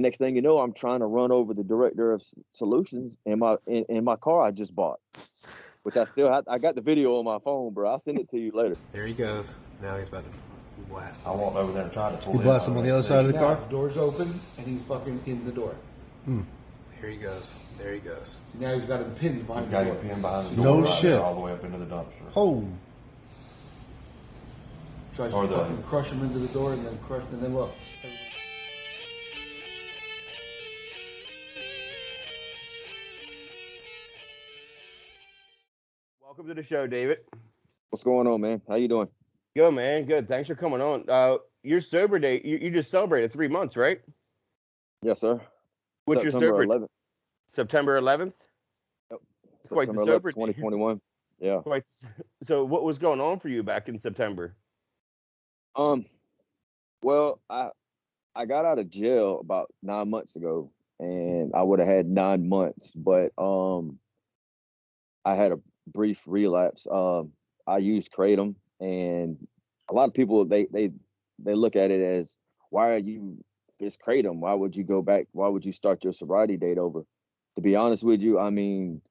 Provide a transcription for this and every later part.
Next thing you know, I'm trying to run over the director of solutions in my car I just bought, which I still have. I got the video on my phone, bro. I'll send it to you later. There he goes. Now he's about to blast. I walked over there and tried to pull You blast him on the other side of the car? The door's open, and he's fucking in the door. Here he goes. There he goes. Now he's got him pinned behind He's the got door. him pinned behind the No door right shit. there, all the way up into the dumpster. Oh. Tries Or to the- fucking crush him into the door, and then look. Welcome to the show, David. What's going on, man? How you doing? Good, man. Good. Thanks for coming on. Your sober day, you just celebrated 3 months, right? Yes, sir. What's your September sober? 11th. September 11th? Yep. Quite the September sober 11th, 2021. Yeah. Quite. So what was going on for you back in September? Well, I got out of jail about 9 months ago, and I would have had 9 months, but I had a brief relapse. I used kratom, and a lot of people they look at it as, why are you this kratom? Why would you go back? Why would you start your sobriety date over? To be honest with you, I mean,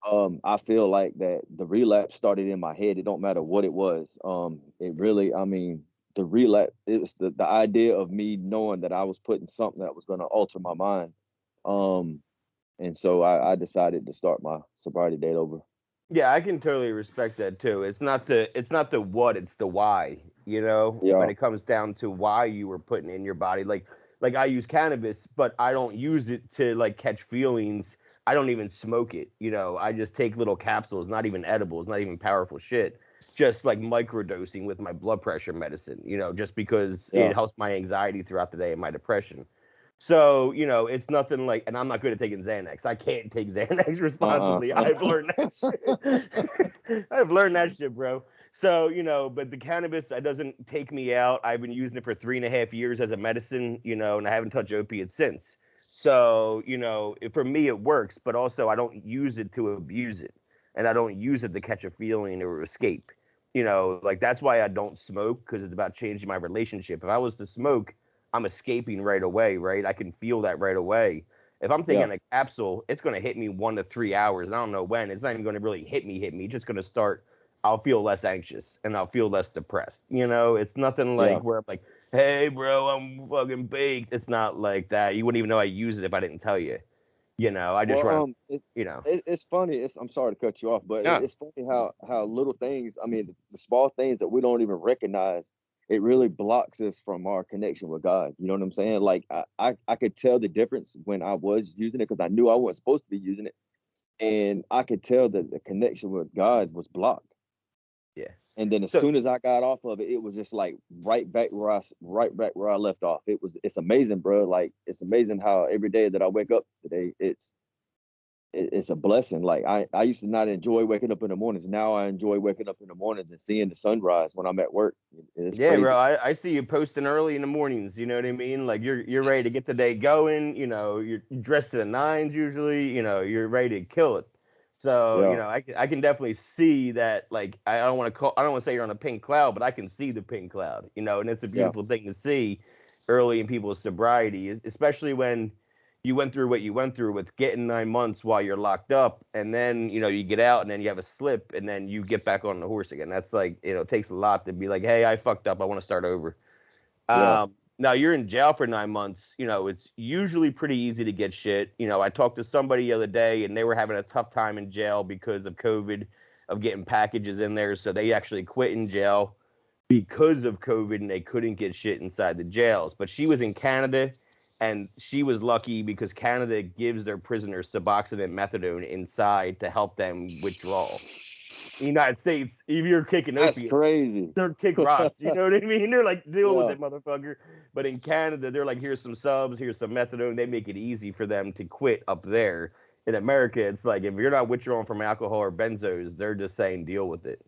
I feel like that the relapse started in my head. It don't matter what it was. It really, I mean, the relapse, it was the idea of me knowing that I was putting something that was going to alter my mind. And so I decided to start my sobriety date over. Yeah, I can totally respect that too. It's not the what, it's the why, Yeah. when it comes down to why you were putting in your body. Like I use cannabis, but I don't use it to like catch feelings. I don't even smoke it, I just take little capsules, not even edibles, not even powerful shit. Just like microdosing with my blood pressure medicine, just because Yeah. it helps my anxiety throughout the day and my depression. So, it's nothing like, and I'm not good at taking Xanax. I can't take Xanax responsibly. I've learned that shit. I've learned that shit, bro. So, but the cannabis, that doesn't take me out. I've been using it for 3.5 years as a medicine, and I haven't touched opiates since. So, for me, it works, but also I don't use it to abuse it. And I don't use it to catch a feeling or escape. Like that's why I don't smoke, because it's about changing my relationship. If I was to smoke, I'm escaping right away, right? I can feel that right away. If I'm taking a capsule, it's going to hit me 1 to 3 hours. I don't know when. It's not even going to really hit me. It's just going to start. I'll feel less anxious and I'll feel less depressed. It's nothing like where I'm like, hey, bro, I'm fucking baked. It's not like that. You wouldn't even know I use it if I didn't tell you. I just run. It's funny. I'm sorry to cut you off, but Yeah. it's funny how little things. I mean, the small things that we don't even recognize. It really blocks us from our connection with God. You know what I'm saying? Like I could tell the difference when I was using it, because I knew I wasn't supposed to be using it, and I could tell that the connection with God was blocked. Yeah. And then as soon as I got off of it, it was just like right back where I left off. It's amazing, bro. Like it's amazing how every day that I wake up today, it's a blessing. Like I used to not enjoy waking up in the mornings. Now I enjoy waking up in the mornings and seeing the sunrise when I'm at work. It's yeah, crazy. bro. I see you posting early in the mornings. You know what I mean? Like you're ready to get the day going. You're dressed to the nines usually. You're ready to kill it. So I can definitely see that. Like I don't want to say you're on a pink cloud, but I can see the pink cloud. And it's a beautiful thing to see early in people's sobriety, especially when you went through what you went through with getting 9 months while you're locked up, and then you get out and then you have a slip and then you get back on the horse again. That's like it takes a lot to be like, hey, I fucked up, I want to start over. Now you're in jail for 9 months. It's usually pretty easy to get shit. I talked to somebody the other day and they were having a tough time in jail because of COVID, of getting packages in there, so they actually quit in jail because of COVID and they couldn't get shit inside the jails. But she was in Canada. And she was lucky because Canada gives their prisoners Suboxone and methadone inside to help them withdraw. In the United States, if you're kicking That's opiates, crazy. they're kick rocks. You know what I mean? They're like, deal with it, motherfucker. But in Canada, they're like, here's some subs, here's some methadone. They make it easy for them to quit up there. In America, it's like if you're not withdrawing from alcohol or benzos, they're just saying deal with it.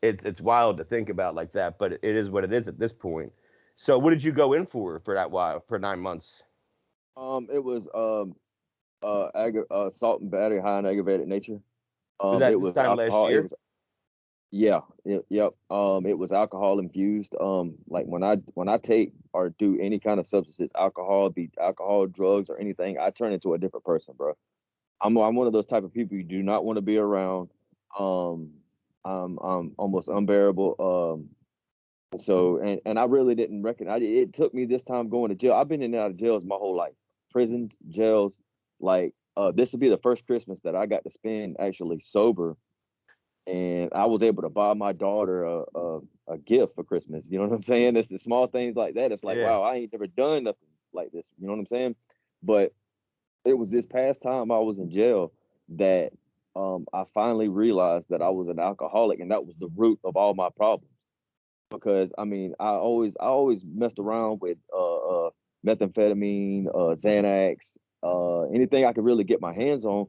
It's wild to think about like that, but it is what it is at this point. So what did you go in for that while for 9 months? It was assault and battery, high and aggravated nature. Was that It this was time last alcohol. year? Yeah, yep. It was alcohol infused. Like when I take or do any kind of substances, alcohol, be alcohol, drugs, or anything, I turn into a different person, bro. I'm one of those type of people you do not want to be around. Um, I'm almost unbearable. So and I really didn't recognize it. It took me this time going to jail. I've been in and out of jails my whole life, prisons, jails. Like this will be the first Christmas that I got to spend actually sober, and I was able to buy my daughter a gift for Christmas. You know what I'm saying? It's the small things like that. It's like, Yeah. wow, I ain't never done nothing like this. You know what I'm saying? But it was this past time I was in jail that I finally realized that I was an alcoholic, and that was the root of all my problems. Because I mean, I always messed around with methamphetamine, Xanax, anything I could really get my hands on,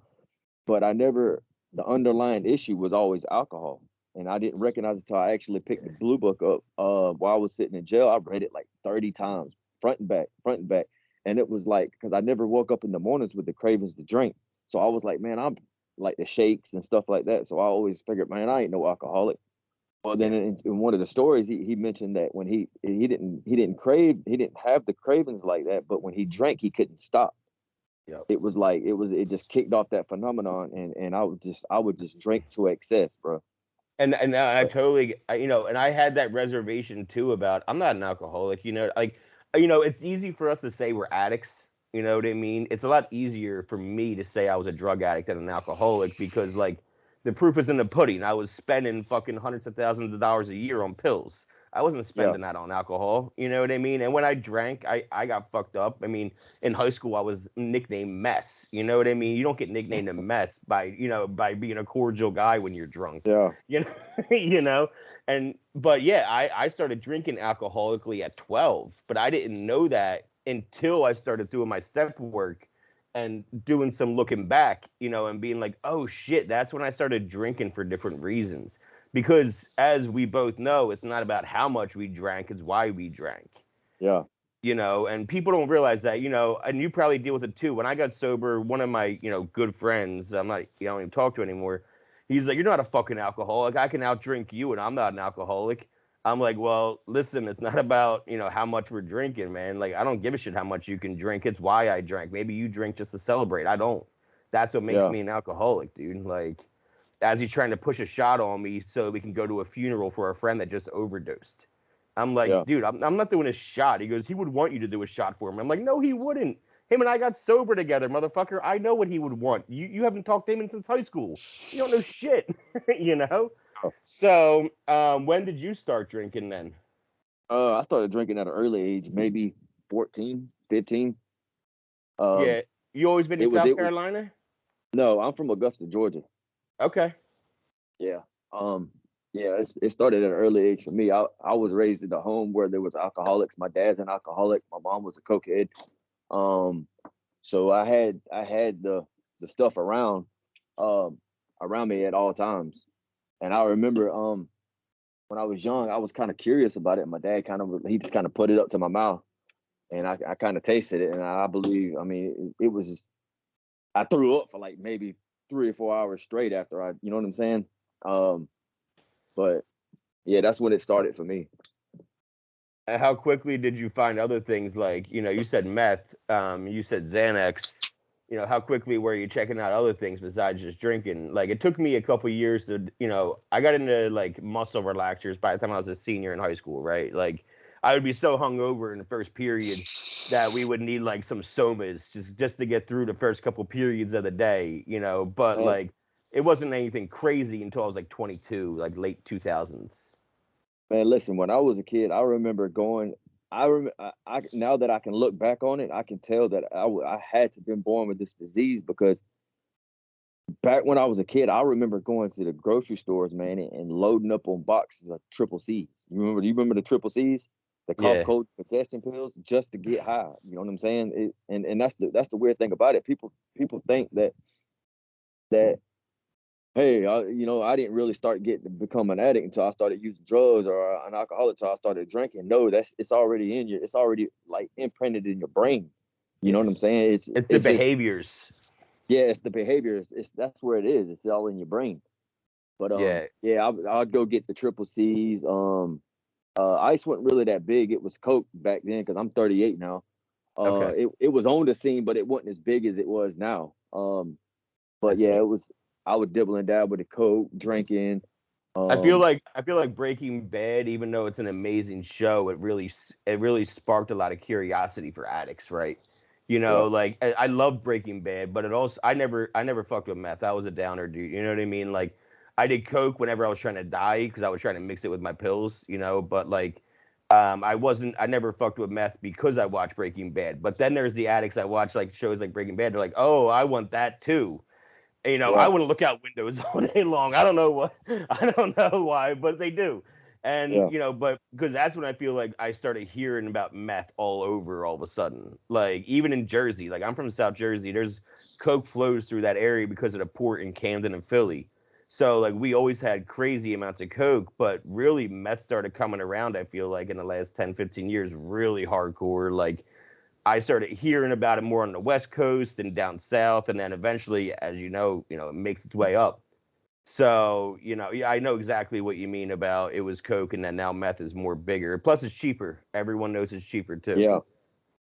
but I never, the underlying issue was always alcohol. And I didn't recognize it until I actually picked the blue book up while I was sitting in jail. I read it like 30 times, front and back, front and back. And it was like, because I never woke up in the mornings with the cravings to drink. So I was like, man, I'm like the shakes and stuff like that. So I always figured, man, I ain't no alcoholic. Well, then Yeah. in one of the stories, he mentioned that when he didn't crave, he didn't have the cravings like that, but when he drank, he couldn't stop. Yep. It was like it just kicked off that phenomenon, and I would just drink to excess, bro. And I But totally, and I had that reservation too about I'm not an alcoholic, like, it's easy for us to say we're addicts, you know what I mean? It's a lot easier for me to say I was a drug addict than an alcoholic because, like, the proof is in the pudding. I was spending fucking hundreds of thousands of dollars a year on pills. I wasn't yeah, spending that on alcohol, you know what I mean? And when I drank, I got fucked up. I mean, in high school, I was nicknamed Mess, you know what I mean? You don't get nicknamed a mess by being a cordial guy when you're drunk, yeah, you know, you know, but yeah, I started drinking alcoholically at 12, but I didn't know that until I started doing my step work and doing some looking back, and being like, oh shit, that's when I started drinking for different reasons. Because as we both know, it's not about how much we drank, it's why we drank. yeah, And people don't realize that, and you probably deal with it too. When I got sober, one of my, good friends, I don't even talk to anymore. He's like, you're not a fucking alcoholic. I can outdrink you, and I'm not an alcoholic. I'm like, well, listen, it's not about, how much we're drinking, man. Like, I don't give a shit how much you can drink. It's why I drank. Maybe you drink just to celebrate. I don't. That's what makes yeah, me an alcoholic, dude. Like, as he's trying to push a shot on me so we can go to a funeral for a friend that just overdosed. I'm like, yeah. dude, I'm not doing a shot. He goes, he would want you to do a shot for him. I'm like, no, he wouldn't. Him and I got sober together, motherfucker. I know what he would want. You haven't talked to him since high school. You don't know shit, you know? Oh. So, when did you start drinking then? I started drinking at an early age, maybe 14, 15. Um, Yeah, you always been in South it was Carolina? no, I'm from Augusta, Georgia. Okay. Yeah. Um, yeah, it started at an early age for me. I was raised in a home where there was alcoholics. My dad's an alcoholic. My mom was a cokehead. Um, so I had the stuff um around me at all times. And I remember when I was young, I was kind of curious about it. My dad he just kind of put it up to my mouth, and I kind of tasted it, and I believe, I mean, it was, I threw up for like maybe 3 or 4 hours straight after you know what I'm saying? Um, but yeah, that's when it started for me. And how quickly did you find other things like, you said meth, you said Xanax, how quickly were you checking out other things besides just drinking? Like, it took me a couple years to, I got into like muscle relaxers by the time I was a senior in high school, right? Like, I would be so hungover in the first period that we would need like some somas just to get through the first couple periods of the day, but Man, like it wasn't anything crazy until I was like 22, like late 2000s. man, listen, when I was a kid, I remember going. I now that I can look back on it, I can tell that I had to been born with this disease, because back when I was a kid, I remember going to the grocery stores, man, and loading up on boxes of triple C's. You remember the triple C's, the cough, Yeah. cold, congestion pills, just to get high. You know what I'm saying? And that's the weird thing about it. People think that hey, I didn't really start getting to become an addict until I started using drugs or an alcoholic until I started drinking. No, it's already in you. It's already like imprinted in your brain. You know Yeah. what I'm saying? It's the It's just, behaviors. yeah, it's the behavior. That's where it is. It's all in your brain. But Yeah. yeah, I'd go get the triple C's. Ice wasn't really that big. It was Coke back then because I'm 38 now. Okay. It was on the scene, but it wasn't as big as it was now. But yeah, it was. I would dibble and dab with the Coke, drinking. I feel like Breaking Bad, even though it's an amazing show, it really sparked a lot of curiosity for addicts, right? You know, Yeah, like I loved Breaking Bad, but it also I never fucked with meth. I was a downer dude. You know what I mean? Like I did coke whenever I was trying to die because I was trying to mix it with my pills. You know, but like I never fucked with meth because I watched Breaking Bad. But then there's the addicts that watch like shows like Breaking Bad. They're like, oh, I want that too. You know, I yeah, want to look out windows all day long. I don't know what, I don't know why, but they do. And, yeah, you know, but because that's when I feel like I started hearing about meth all of a sudden. Like, even in Jersey, like I'm from South Jersey, there's coke flows through that area because of the port in Camden and Philly. So, like, we always had crazy amounts of coke, but really meth started coming around, I feel like, in the last 10, 15 years, really hardcore. Like, I started hearing about it more on the West Coast and down south, and then eventually, as it makes its way up. So, yeah, I know exactly what you mean about it was coke, and then now meth is more bigger. Plus, it's cheaper. Everyone knows it's cheaper too. yeah,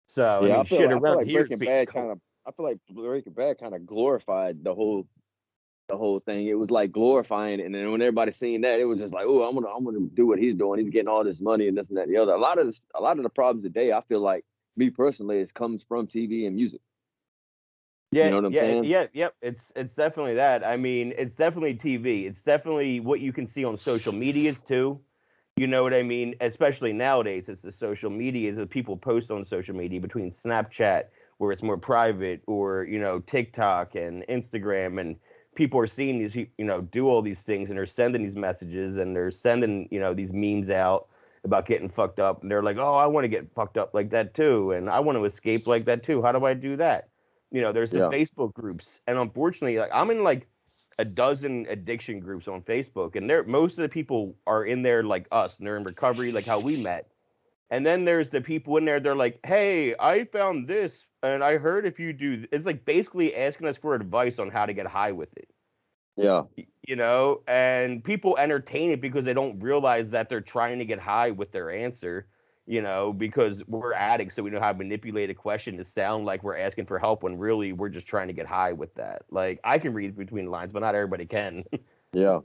So, I yeah. mean, shit I feel around like here, it's being coke. I feel like Breaking Bad kind of glorified the whole thing. It was like glorifying it, and then when everybody seen that, it was just like, oh, I'm gonna do what he's doing. He's getting all this money and this and that and the other. A lot of the problems today, I feel like me personally, it comes from TV and music. You Yeah, know what I'm yeah, saying? yeah, yep. It's definitely that. I mean, it's definitely TV. It's definitely what you can see on social medias too. You know what I mean? Especially nowadays, it's the social media that people post on social media between Snapchat, where it's more private, or TikTok and Instagram, and people are seeing these do all these things, and they're sending these messages, and they're sending these memes out about getting fucked up, and they're like, oh, I want to get fucked up like that too, and I want to escape like that too. How do I do that? There's the Yeah, Facebook groups, and unfortunately, like I'm in like a dozen addiction groups on Facebook, and they're most of the people are in there like us, and they're in recovery, like how we met. And then there's the people in there, they're like, "Hey, I found this, and I heard if you do," it's like basically asking us for advice on how to get high with it, yeah, and people entertain it because they don't realize that they're trying to get high with their answer. Because we're addicts, so we know how to manipulate a question to sound like we're asking for help when really we're just trying to get high with that. Like I can read between the lines, but not everybody can. yeah.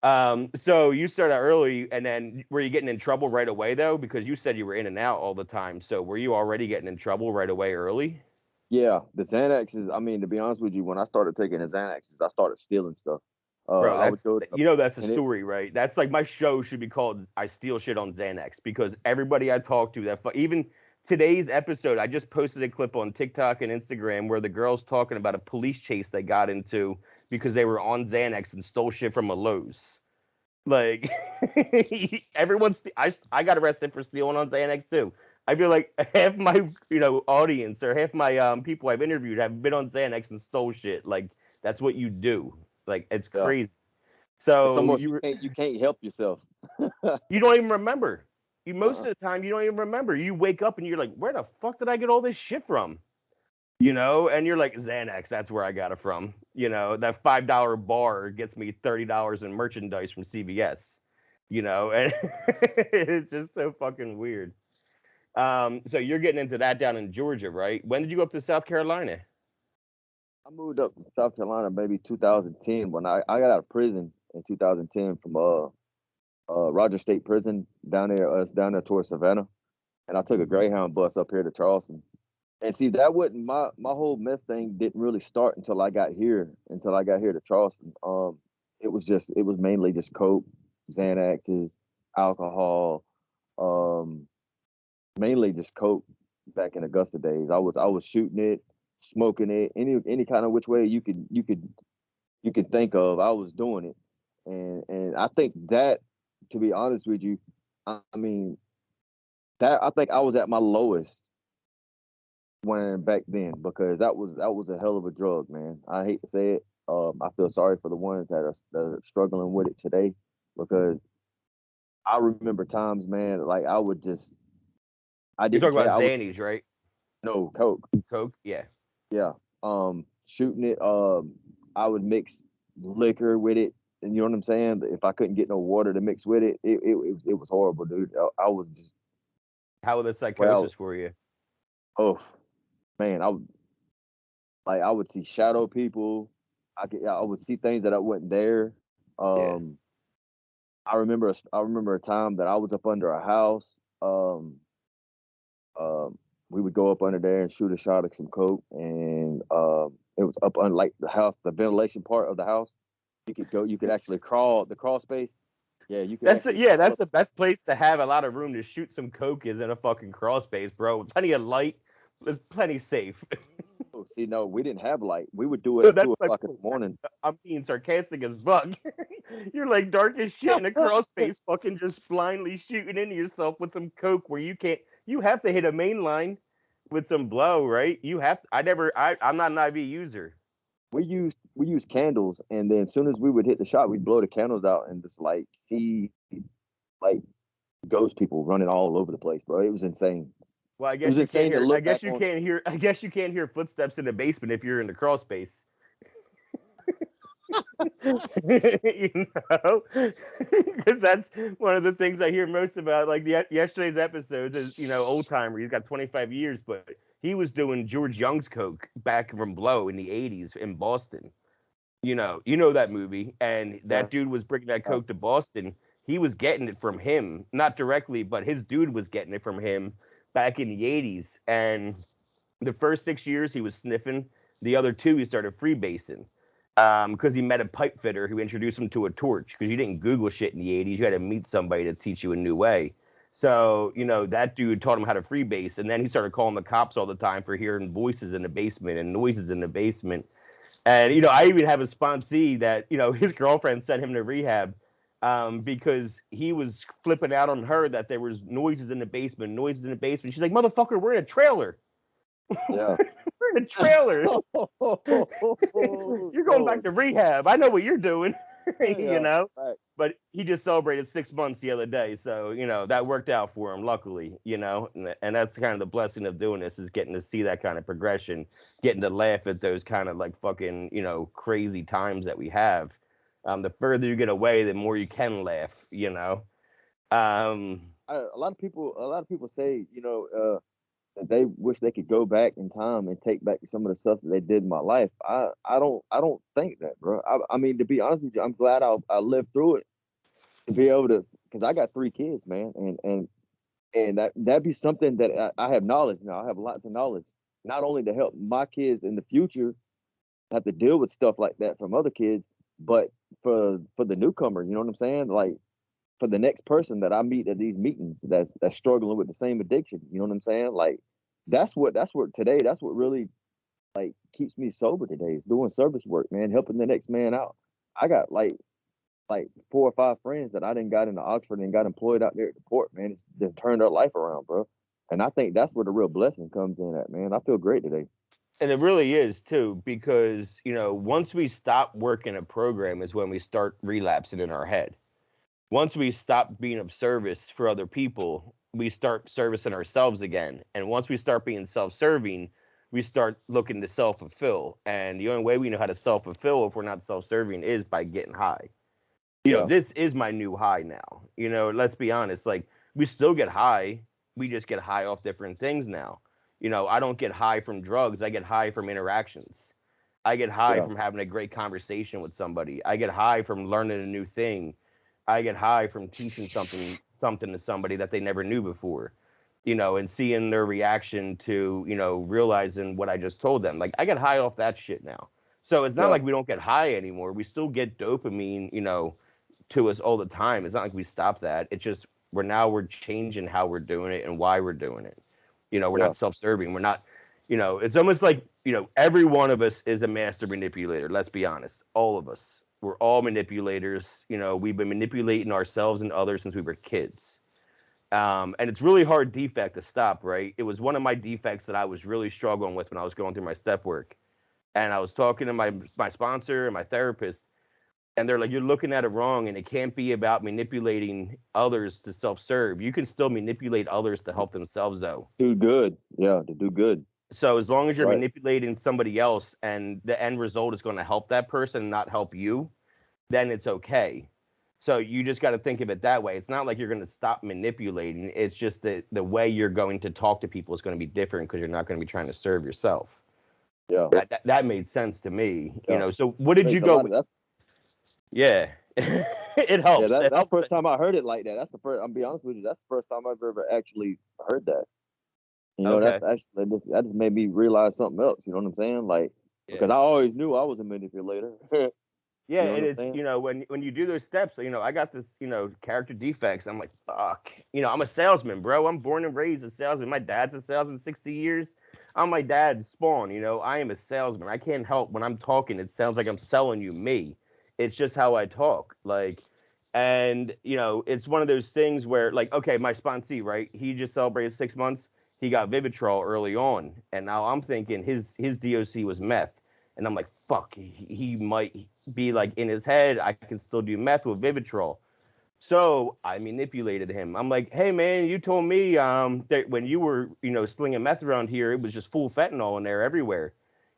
So you started out early, and then were you getting in trouble right away though? Because you said you were in and out all the time. So were you already getting in trouble right away early? Yeah, the Xanaxes. I mean, to be honest with you, when I started taking the Xanaxes, I started stealing stuff. Bro, I would go to that's a and it. story, right? That's like my show should be called "I Steal Shit on Xanax" because everybody I talk to even today's episode, I just posted a clip on TikTok and Instagram where the girl's talking about a police chase they got into because they were on Xanax and stole shit from a Lowe's. Like I got arrested for stealing on Xanax too. I feel like half my audience or half my people I've interviewed have been on Xanax and stole shit. Like that's what you do. Like it's Yeah, crazy. it's So almost you can't help yourself. you don't even remember. You most Uh-uh. of the time you don't even remember. You wake up and you're like, where the fuck did I get all this shit from? And you're like, Xanax, that's where I got it from. That $5 bar gets me $30 in merchandise from CVS. And it's just so fucking weird. So you're getting into that down in Georgia, right? When did you go up to South Carolina? I moved up to South Carolina maybe 2010 when I got out of prison in 2010 from Roger State Prison down there towards Savannah, and I took a Greyhound bus up here to Charleston. And see, that wasn't my whole meth thing didn't really start until I got here to Charleston. It was mainly just coke, Xanaxes, alcohol, um, mainly just coke back in Augusta days. I was shooting it, smoking it, any kind of which way you could think of, I was doing it. And I think that, to be honest with you, I mean that I think I was at my lowest when back then because that was a hell of a drug, man. I hate to say it. I feel sorry for the ones that are struggling with it today because I remember times, man, like I You're didn't talking care. about I was Xannies, right? no coke. Coke? Yeah. Yeah. Shooting it. I would mix liquor with it. and you know what I'm saying. If I couldn't get no water to mix with it, it was horrible, dude. I was just How was the well, psychosis for you? oh man, I would see shadow people. I would see things that I wasn't there. Yeah. I remember a time that I was up under a house. Um, we would go up under there and shoot a shot of some coke, and it was up on like the house, the ventilation part of the house. You could actually crawl the crawl space. Yeah, you could actually crawl That's up. the best place to have a lot of room to shoot some coke is in a fucking crawl space, bro. Plenty of light, there's plenty safe. See, no, we didn't have light. We would do it at That's 2 o'clock in like the morning. I'm being sarcastic as fuck. You're like dark as shit in a crawl space, fucking just blindly shooting into yourself with some coke where you can't. You have to hit a main line with some blow, right? You have. I'm not an IV user. We used candles, and then as soon as we would hit the shot, we'd blow the candles out and just like see like ghost people running all over the place, bro. It was insane. Well, I It guess was you can't insane to hear. I look back guess you on. can't hear. I guess you can't hear footsteps in the basement if you're in the crawl space. You know, because that's one of the things I hear most about. Like yesterday's episodes is old timer. He's got 25 years, but he was doing George Young's coke back from Blow in the 80s in Boston. You know that movie, and Yeah. that dude was bringing that coke to Boston. He was getting it from him, not directly, but his dude was getting it from him back in the 80s. And the first 6 years he was sniffing. The other 2 he started freebasing because he met a pipe fitter who introduced him to a torch. Because you didn't Google shit in the 80s, you had to meet somebody to teach you a new way. So that dude taught him how to freebase, and then he started calling the cops all the time for hearing voices in the basement and noises in the basement. And I even have a sponsee that his girlfriend sent him to rehab because he was flipping out on her that there was noises in the basement. She's like, "Motherfucker, we're in a trailer. Yeah. We're in a trailer. You're going back to rehab. I know what you're doing." Yeah. Right. But he just celebrated 6 months the other day, so that worked out for him, luckily. And that's kind of the blessing of doing this, is getting to see that kind of progression, getting to laugh at those kind of like fucking crazy times that we have. The further you get away, the more you can laugh. A lot of people say, that they wish they could go back in time and take back some of the stuff that they did in my life. I don't think that, bro. I mean, to be honest with you, I'm glad I lived through it to be able to, because I got 3 kids, man, and that'd be something that I have knowledge now. I have lots of knowledge, not only to help my kids in the future have to deal with stuff like that from other kids, but for the newcomer, you know what I'm saying? Like for the next person that I meet at these meetings that's struggling with the same addiction, you know what I'm saying? Like that's what today, that's what really like keeps me sober today, is doing service work, man, helping the next man out. I got like 4 or 5 friends that I didn't got into Oxford and got employed out there at the port, man. It's just turned their life around, bro. And I think that's where the real blessing comes in at, man. I feel great today. And it really is too, because once we stop working a program is when we start relapsing in our head. Once we stop being of service for other people, we start servicing ourselves again. And once we start being self-serving, we start looking to self-fulfill. And the only way we know how to self-fulfill if we're not self-serving is by getting high. This is my new high now. Let's be honest. Like, we still get high. We just get high off different things now. I don't get high from drugs. I get high from interactions. I get high from having a great conversation with somebody. I get high from learning a new thing. I get high from teaching something to somebody that they never knew before, and seeing their reaction to, realizing what I just told them. Like, I get high off that shit now. So it's not like we don't get high anymore. We still get dopamine, to us all the time. It's not like we stop that. It's just we're changing how we're doing it and why we're doing it. We're not self-serving. We're not, it's almost like, every one of us is a master manipulator. Let's be honest. All of us. We're all manipulators. We've been manipulating ourselves and others since we were kids. And it's really hard defect to stop, right? It was one of my defects that I was really struggling with when I was going through my step work. And I was talking to my sponsor and my therapist, and they're like, "You're looking at it wrong, and it can't be about manipulating others to self-serve. You can still manipulate others to help themselves, though. Do good. Yeah, to do good. So as long as you're manipulating somebody else and the end result is going to help that person and not help you, then it's okay. So you just got to think of it that way. It's not like you're going to stop manipulating. It's just that the way you're going to talk to people is going to be different because you're not going to be trying to serve yourself. Yeah. That made sense to me. Yeah. You know, so what did you go with? Yeah. It helps. Yeah, It that's the helps. first time I heard it like that. That's the first. I'm be honest with you. That's the first time I've ever actually heard that. You know, Okay. that's actually that just made me realize something else. You know what I'm saying? Like, because I always knew I was a manipulator. Yeah, You know and what I'm it's, saying? you know, when you do those steps, you know, I got this, you know, character defects. I'm like, fuck. You know, I'm a salesman, bro. I'm born and raised a salesman. My dad's a salesman 60 years. I'm my dad's spawn, you know. I am a salesman. I can't help when I'm talking. It sounds like I'm selling you me. It's just how I talk. Like, and, you know, it's one of those things where, like, okay, my sponsee, right? He just celebrated 6 months. He got Vivitrol early on. And now I'm thinking his DOC was meth. And I'm like, fuck, he might be like in his head, I can still do meth with Vivitrol. So I manipulated him. I'm like, hey man, you told me that when you were, you know, slinging meth around here, it was just full fentanyl in there everywhere.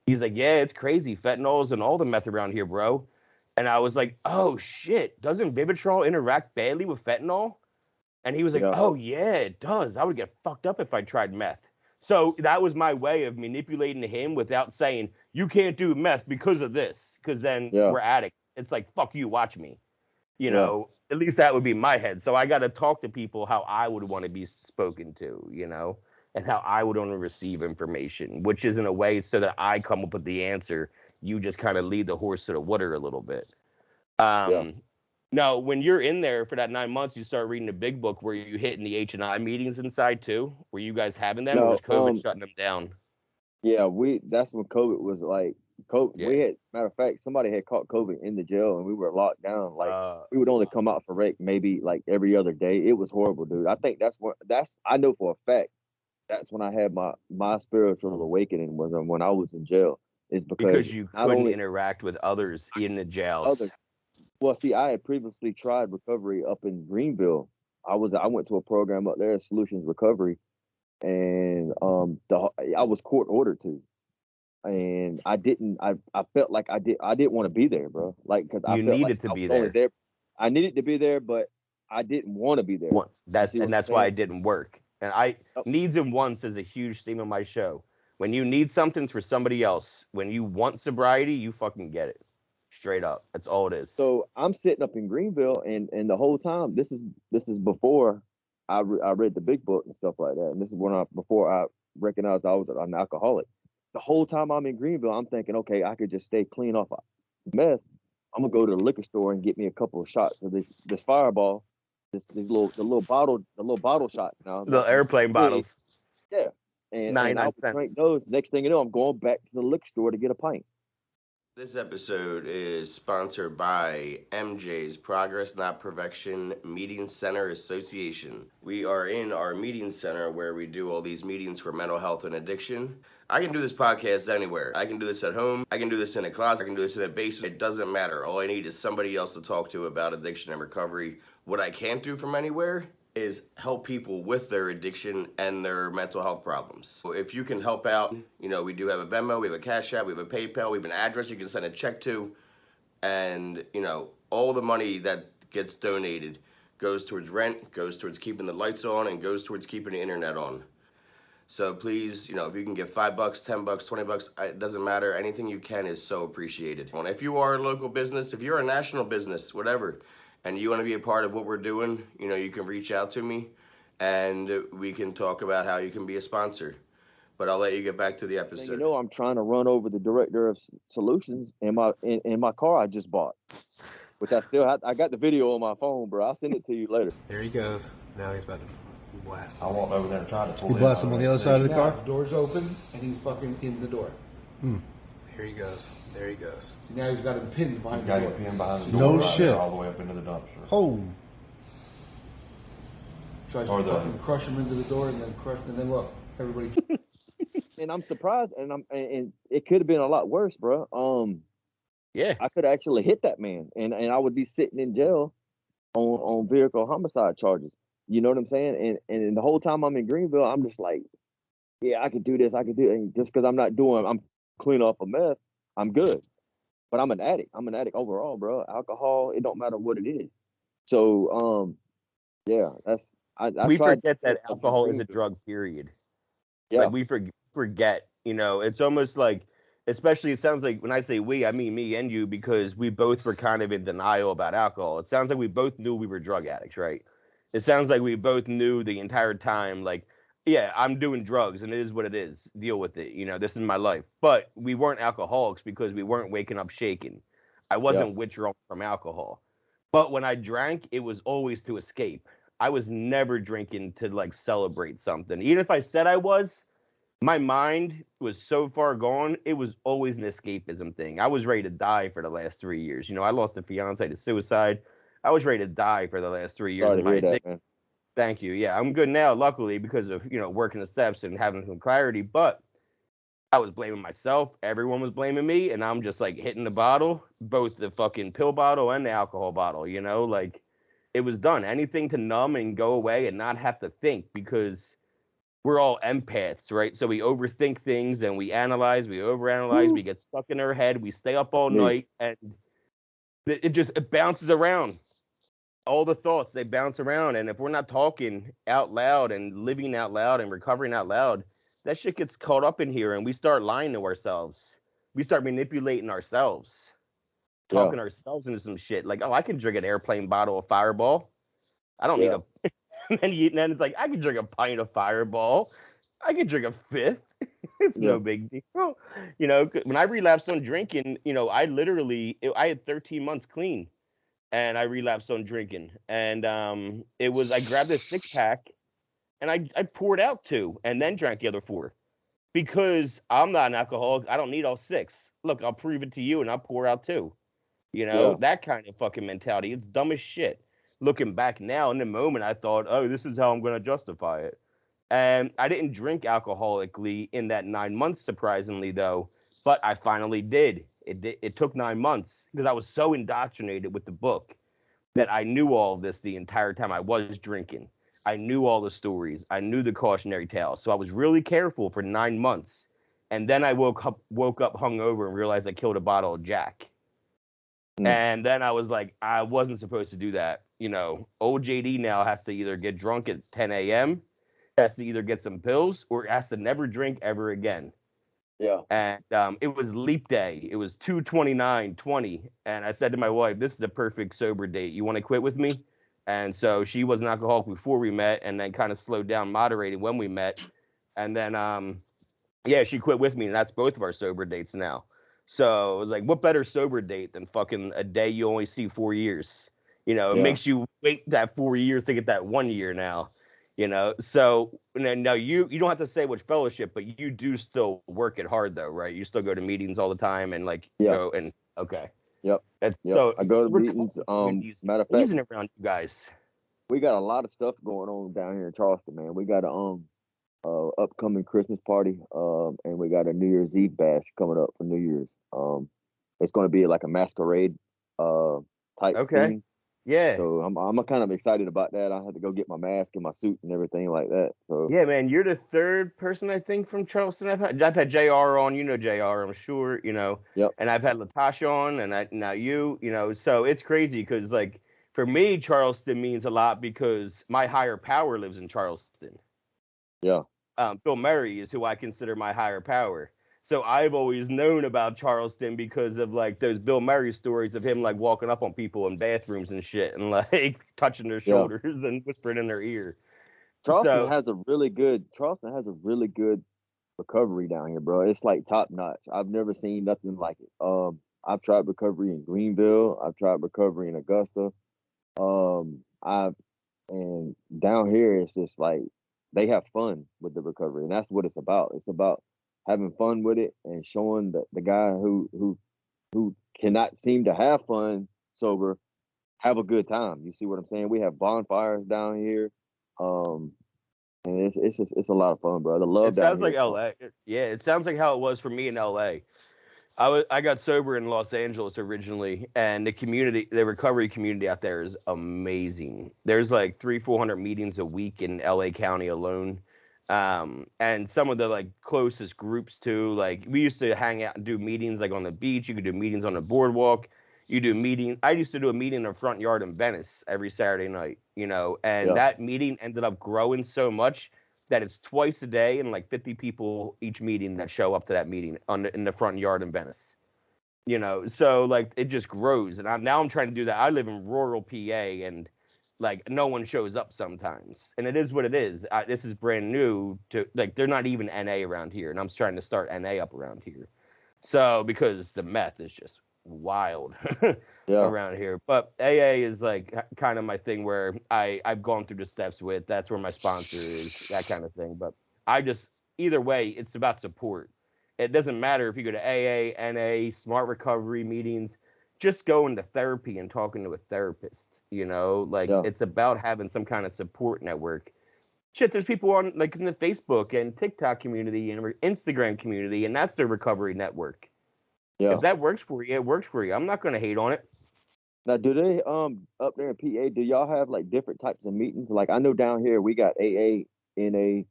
He's like, yeah, it's crazy. Fentanyl's in all the meth around here, bro. And I was like, oh shit, doesn't Vivitrol interact badly with fentanyl? And he was like, Yeah. oh, yeah, it does. I would get fucked up if I tried meth. So that was my way of manipulating him without saying, you can't do meth because of this, because then Yeah. we're addicts. It's like, fuck you, watch me. You Yeah. know, at least that would be my head. So I got to talk to people how I would want to be spoken to, you know, and how I would want to receive information, which is in a way so that I come up with the answer. You just kind of lead the horse to the water a little bit. Yeah. Now, when you're in there for that 9 months, you start reading the big book. Were you hitting the H&I meetings inside too? Were you guys having them, or No. was COVID shutting them down? Yeah. That's when COVID was like. COVID. Yeah. We had, matter of fact, somebody had caught COVID in the jail, and we were locked down. Like, we would only come out for rec maybe like every other day. It was horrible, dude. I think I know for a fact that's when I had my spiritual awakening was when I was in jail. Is because because you not couldn't only interact with others in the jails. others. Well, see, I had previously tried recovery up in Greenville. I went to a program up there, Solutions Recovery, and I was court ordered to, and I didn't. I felt like I didn't want to be there, bro. Like because I You felt like needed to I be was only there. there. I needed to be there, but I didn't want to be there. That's See what I'm that's why saying? it didn't work. And Oh, needs and wants is a huge theme of my show. When you need something for somebody else, when you want sobriety, you fucking get it. Straight up. That's all it is. so I'm sitting up in Greenville, and the whole time this is before I read the big book and stuff like that, and this is before I recognized I was an alcoholic. The whole time I'm in Greenville, I'm thinking, okay, I could just stay clean off of meth. I'm gonna go to the liquor store and get me a couple of shots of this Fireball, the little bottle shot. Now, The airplane bottles. yeah, and I 99 would cents. drink those. Next thing you know, I'm going back to the liquor store to get a pint. This episode is sponsored by MJs Progress, Not Perfection Meeting Center Association. We are in our meeting center where we do all these meetings for mental health and addiction. I can do this podcast anywhere. I can do this at home. I can do this in a closet. I can do this in a basement. It doesn't matter. All I need is somebody else to talk to about addiction and recovery. What I can't do from anywhere is help people with their addiction and their mental health problems. So if you can help out, you know, we do have a Venmo, we have a Cash App, we have a PayPal, we have an address you can send a check to, and, you know, all the money that gets donated goes towards rent, goes towards keeping the lights on, and goes towards keeping the internet on. So please, you know, if you can give $5, $10, $20, it doesn't matter. Anything you can is so appreciated. And if you are a local business, if you're a national business, whatever, and you want to be a part of what we're doing, you know, you can reach out to me and we can talk about how you can be a sponsor. But I'll let you get back to the episode. You know, I'm trying to run over the director of solutions in my car I just bought, which I got the video on my phone, bro. I'll send it to you later. There he goes. Now he's about to blast. I walked over there and tried to pull He in blasts him on the other side of the Now, car. the door's open and he's fucking in the door. Here he goes. There he goes. Now he's got him pinned He's behind got the him door. pinned behind the No door right shit. there, all the way up into the dumpster. Oh. Tries Or to the- fucking crush him into the door and then look, everybody. And I'm surprised, and it could have been a lot worse, bro. Yeah. I could actually hit that man, and I would be sitting in jail on vehicle homicide charges. You know what I'm saying? And the whole time I'm in Greenville, I'm just like, yeah, I could do this, I could do it. And just because I'm clean off of meth, I'm good. but I'm an addict. I'm an addict overall, bro. Alcohol, it don't matter what it is. So, yeah, I We tried forget that abuse alcohol is a Greenville. drug, period. Yeah, Like we forget, it's almost like, especially it sounds like when I say we, I mean me and you, because we both were kind of in denial about alcohol. It sounds like we both knew we were drug addicts, right? It sounds like we both knew the entire time, like, yeah, I'm doing drugs and it is what it is. Deal with it. This is my life. But we weren't alcoholics because we weren't waking up shaking. I yeah, wasn't withdrawing from alcohol. But when I drank, it was always to escape. I was never drinking to like celebrate something. Even if I said I was, my mind was so far gone, it was always an escapism thing. I was ready to die for the last 3 years. I lost a fiance to suicide. I was ready to die for the last 3 years sorry of to my hear that, addiction. man. Thank you. Yeah, I'm good now, luckily, because of, working the steps and having some clarity. But I was blaming myself. Everyone was blaming me. And I'm just like hitting the bottle, both the fucking pill bottle and the alcohol bottle, like it was done. Anything to numb and go away and not have to think, because we're all empaths, right? So we overthink things and we analyze, we overanalyze, we get stuck in our head, we stay up all Me, night, and it bounces around. All the thoughts, they bounce around, and if we're not talking out loud and living out loud and recovering out loud, that shit gets caught up in here, and we start lying to ourselves. We start manipulating ourselves, yeah, talking ourselves into some shit. Like, oh, I can drink an airplane bottle of Fireball. I don't need yeah, a. And then it's like, I can drink a pint of Fireball. I can drink a fifth. It's yeah, no big deal. When I relapsed on drinking, I had 13 months clean, and I relapsed on drinking. And I grabbed a 6-pack and I poured out 2 and then drank the other 4, because I'm not an alcoholic. I don't need all 6. Look, I'll prove it to you and I'll pour out 2. yeah, That kind of fucking mentality. It's dumb as shit. Looking back now, in the moment, I thought, oh, this is how I'm going to justify it. And I didn't drink alcoholically in that 9 months, surprisingly, though. But I finally did. It took 9 months because I was so indoctrinated with the book that I knew all of this the entire time I was drinking. I knew all the stories. I knew the cautionary tales. So I was really careful for 9 months. And then I woke up hungover and realized I killed a bottle of Jack. mm, And then I was like, I wasn't supposed to do that. Old JD now has to either get drunk at 10 a.m., has to either get some pills, or has to never drink ever again. yeah. And it was leap day. It was 2/29/20. And I said to my wife, this is the perfect sober date. You want to quit with me? And so she was an alcoholic before we met, and then kind of slowed down, moderated when we met. And then, yeah, she quit with me, and that's both of our sober dates now. So it was like, what better sober date than fucking a day you only see 4 years? It Yeah. makes you wait that 4 years to get that 1 year now. So and then now you don't have to say which fellowship, but you do still work it hard though, right? You still go to meetings all the time and like Yeah. go and okay. Yep. That's Yep. so I go to meetings. Matter of fact, easing around you guys. we got a lot of stuff going on down here in Charleston, man. We got a upcoming Christmas party, and we got a New Year's Eve bash coming up for New Year's. It's going to be like a masquerade type Okay. thing. Yeah. So I'm kind of excited about that. I had to go get my mask and my suit and everything like that. So Yeah, man, you're the third person I think from Charleston I've had JR on, JR, I'm sure, yep, and I've had Latasha on, and now you, so it's crazy because like for me, Charleston means a lot because my higher power lives in Charleston. yeah, Bill Murray is who I consider my higher power. So I've always known about Charleston because of like those Bill Murray stories of him like walking up on people in bathrooms and shit and like touching their yeah. shoulders and whispering in their ear. Charleston So has a really good recovery down here, bro. It's like top notch. I've never seen nothing like it. I've tried recovery in Greenville. I've tried recovery in Augusta. I've and down here it's just like they have fun with the recovery, and that's what it's about. It's about having fun with it and showing the guy who cannot seem to have fun sober have a good time. You see what I'm saying? We have bonfires down here. Um, and it's a lot of fun, bro. The love it down sounds here like is fun. LA. Yeah, it sounds like how it was for me in LA. I got sober in Los Angeles originally, and the recovery community out there is amazing. There's like 300-400 meetings a week in LA County alone. And some of the like closest groups too, like we used to hang out and do meetings like on the beach. You could do meetings on the boardwalk. You do meeting. I used to do a meeting in the front yard in Venice every Saturday night, and that meeting ended up growing so much that it's twice a day and like 50 people each meeting that show up to that meeting in the front yard in Venice. So like it just grows. And now I'm trying to do that. I live in rural PA and like no one shows up sometimes. And it is what it is. This is brand new to like they're not even NA around here. And I'm trying to start NA up around here. So because the meth is just wild around here. But AA is like kind of my thing where I've gone through the steps with. That's where my sponsor is, that kind of thing. But either way, it's about support. It doesn't matter if you go to AA, NA, smart recovery meetings, just going to therapy and talking to a therapist, it's about having some kind of support network. Shit, there's people on like in the Facebook and TikTok community and Instagram community, and that's their recovery network. Yeah. If that works for you, it works for you. I'm not going to hate on it. Now, do they up there in PA, do y'all have like different types of meetings? Like I know down here we got AA, NA,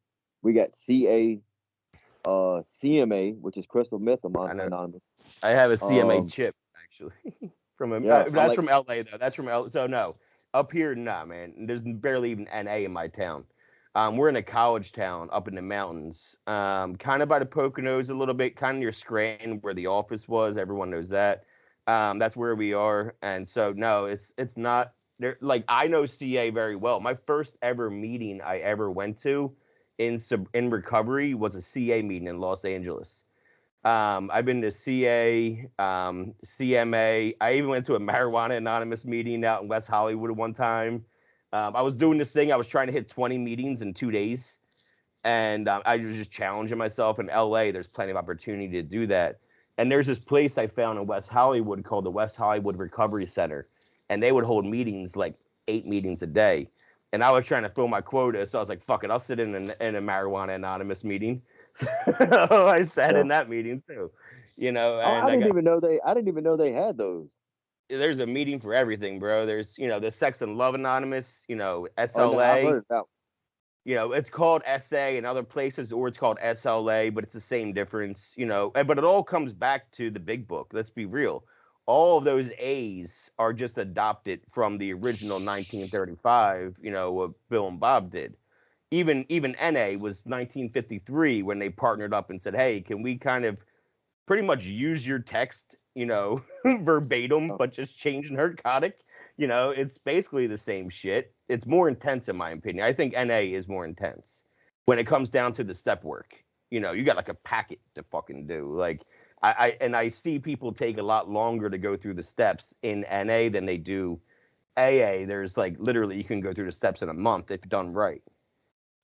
we got CA, CMA, which is Crystal Meth Anonymous. I have a CMA chip actually from that's from LA though. That's from LA. So no, up here, nah, man. There's barely even NA in my town. We're in a college town up in the mountains, kind of by the Poconos a little bit, kind of near Scranton where the office was. Everyone knows that. That's where we are. And so, no, it's not there. Like I know CA very well. My first ever meeting I ever went to in recovery was a CA meeting in Los Angeles. I've been to CA, CMA. I even went to a Marijuana Anonymous meeting out in West Hollywood one time. I was doing this thing. I was trying to hit 20 meetings in 2 days. And I was just challenging myself. In LA, there's plenty of opportunity to do that. And there's this place I found in West Hollywood called the West Hollywood Recovery Center. And they would hold meetings, like 8 meetings a day. And I was trying to fill my quota. So I was like, fuck it, I'll sit in a Marijuana Anonymous meeting. So I sat in that meeting too. And I didn't even know they had those. There's a meeting for everything, bro. There's, the Sex and Love Anonymous, SLA. Oh, no, I've heard about. It's called SA in other places, or it's called SLA, but it's the same difference, but it all comes back to the big book. Let's be real. All of those A's are just adopted from the original 1935, what Bill and Bob did. Even NA was 1953 when they partnered up and said, hey, can we kind of pretty much use your text, verbatim, but just change narcotic. It's basically the same shit. It's more intense in my opinion. I think NA is more intense when it comes down to the step work. You got like a packet to fucking do. Like I see people take a lot longer to go through the steps in NA than they do AA. There's like literally you can go through the steps in a month if done right.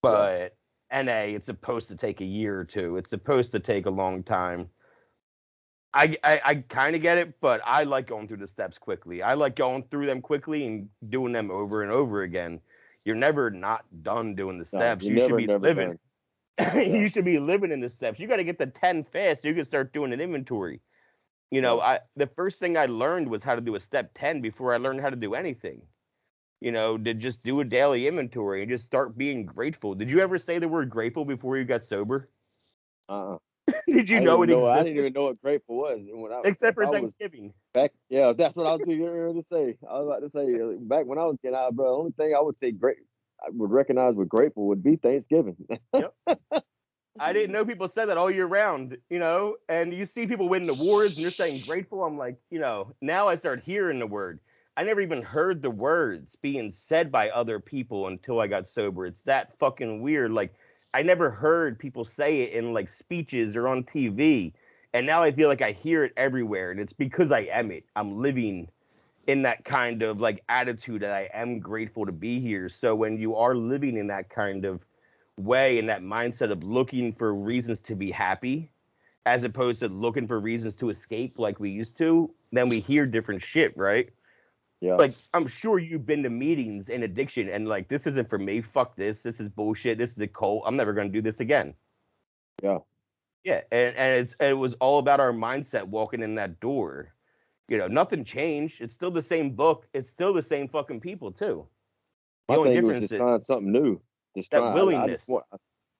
But NA, it's supposed to take a year or two. It's supposed to take a long time. I kind of get it, but I like going through the steps quickly. I like going through them quickly and doing them over and over again. You're never not done doing the steps. No, you should be living. You should be living in the steps. You got to get the 10 fast so you can start doing an inventory. The first thing I learned was how to do a step 10 before I learned how to do anything. To just do a daily inventory and just start being grateful. Did you ever say the word grateful before you got sober? Did you know it existed? I didn't even know what grateful was. Except for Thanksgiving. That's what I was going to say. I was about to say, back when I was getting out, bro, the only thing I would say I would recognize with grateful would be Thanksgiving. Yep. I didn't know people said that all year round, and you see people winning awards and you're saying grateful. I'm like, now I start hearing the word. I never even heard the words being said by other people until I got sober. It's that fucking weird. Like, I never heard people say it in like speeches or on TV. And now I feel like I hear it everywhere. And it's because I am it. I'm living in that kind of like attitude that I am grateful to be here. So when you are living in that kind of way, in that mindset of looking for reasons to be happy, as opposed to looking for reasons to escape like we used to, then we hear different shit, right? Yeah. Like, I'm sure you've been to meetings in addiction and like, this isn't for me. Fuck this. This is bullshit. This is a cult. I'm never going to do this again. Yeah. Yeah. And it was all about our mindset walking in that door. Nothing changed. It's still the same book. It's still the same fucking people too. The only difference is trying something new. That willingness.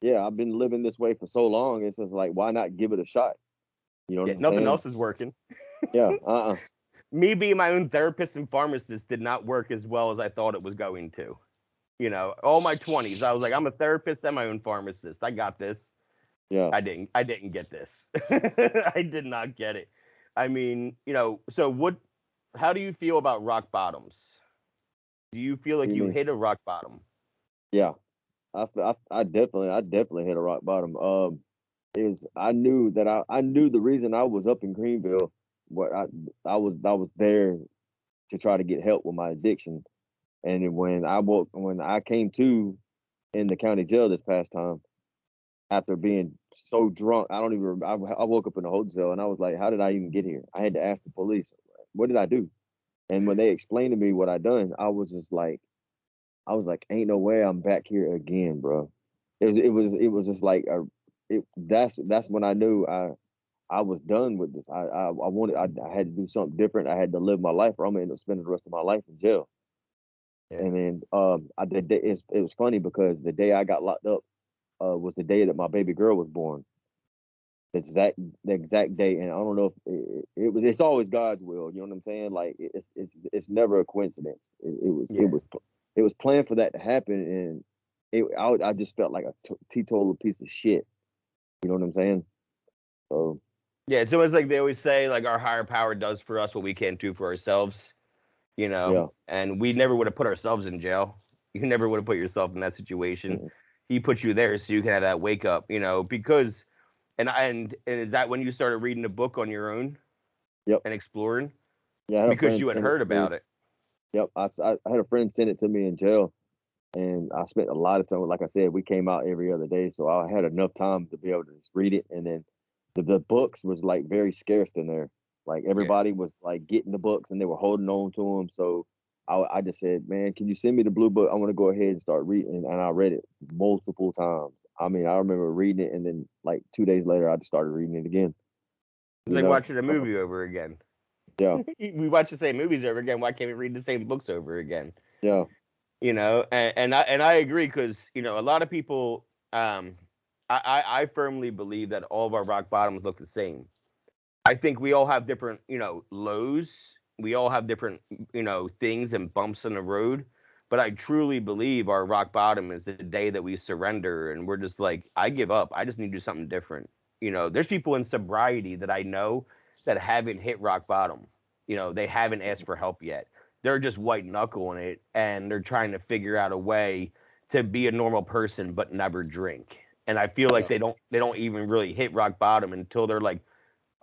yeah, I've been living this way for so long. It's just like, why not give it a shot? You know what Yeah, I'm nothing saying? else is working. Yeah. Me being my own therapist and pharmacist did not work as well as I thought it was going to. You know, all my 20s, I was like, I'm a therapist and my own pharmacist. I got this. Yeah. I didn't get this. I did not get it. I mean, you know, so how do you feel about rock bottoms? Do you feel What do like you you mean? hit a rock bottom? Yeah. I definitely hit a rock bottom. Is I knew the reason I was up in Greenville. What I was there to try to get help with my addiction. And then when I came to in the county jail this past time, after being so drunk, I don't even. I woke up in a hotel and I was like, "How did I even get here?" I had to ask the police, "What did I do?" And when they explained to me what I done, I was like, "Ain't no way I'm back here again, bro." It was just like that's when I knew I was done with this. I had to do something different. I had to live my life, or I'm gonna end up spending the rest of my life in jail. Yeah. And then it was funny because the day I got locked up was the day that my baby girl was born. The exact day, and I don't know if it's always God's will. You know what I'm saying? Like it's never a coincidence. Yeah. It was planned for that to happen, and I just felt like a teetotal piece of shit. You know what I'm saying? So Yeah, it's almost like they always say, like, our higher power does for us what we can't do for ourselves, you know, yeah, and we never would have put ourselves in jail. You never would have put yourself in that situation. mm, He put you there so you can have that wake up, you know, because, and is that when you started reading a book on your own yep, and exploring? yeah. I had a Because friend you had send it heard to me. about it. Yep, I had a friend send it to me in jail, and I spent a lot of time. Like I said, we came out every other day, so I had enough time to be able to just read it. And then the books was like very scarce in there. Like Yeah. everybody was like getting the books, and they were holding on to them. So I just said, man, can you send me the blue book? I want to go ahead and start reading. And I read it multiple times. I mean, I remember reading it, and then like 2 days later, I just started reading it again. It's You like know, watching a movie over again. yeah, We watch the same movies over again. Why can't we read the same books over again? yeah, You know, and I agree because, you know, a lot of people, I firmly believe that all of our rock bottoms look the same. I think we all have different, you know, lows. We all have different, you know, things and bumps in the road. But I truly believe our rock bottom is the day that we surrender and we're just like, I give up. I just need to do something different. You know, there's people in sobriety that I know that haven't hit rock bottom. You know, they haven't asked for help yet. They're just white knuckling it and they're trying to figure out a way to be a normal person but never drink. And I feel like yeah, they don't even really hit rock bottom until they're like,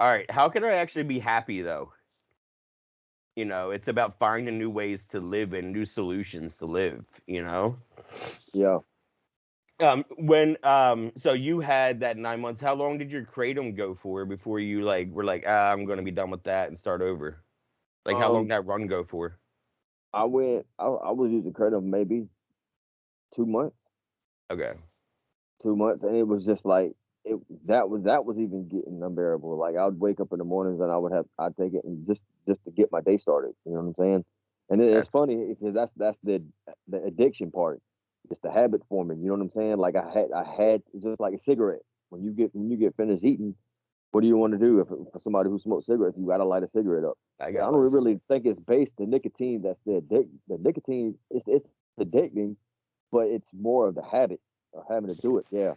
all right, how can I actually be happy though? You know, it's about finding new ways to live and new solutions to live, you know? yeah. So you had that 9 months. How long did your kratom go for before you like were like, I'm gonna be done with that and start over? Like how long Um, did that run go for? I was using Kratom maybe 2 months. Okay. 2 months, and it was just like it. That was even getting unbearable. Like I would wake up in the mornings and I'd take it and just to get my day started. You know what I'm saying? And it's That's funny because that's the addiction part. It's the habit forming. You know what I'm saying? Like I had it's just like a cigarette. When you get finished eating, what do you want to do? If for somebody who smokes cigarettes, you gotta light a cigarette up. I I got don't listen. really think it's based the nicotine. That's the nicotine. It's addicting, but it's more of the habit of having to do it. Yeah.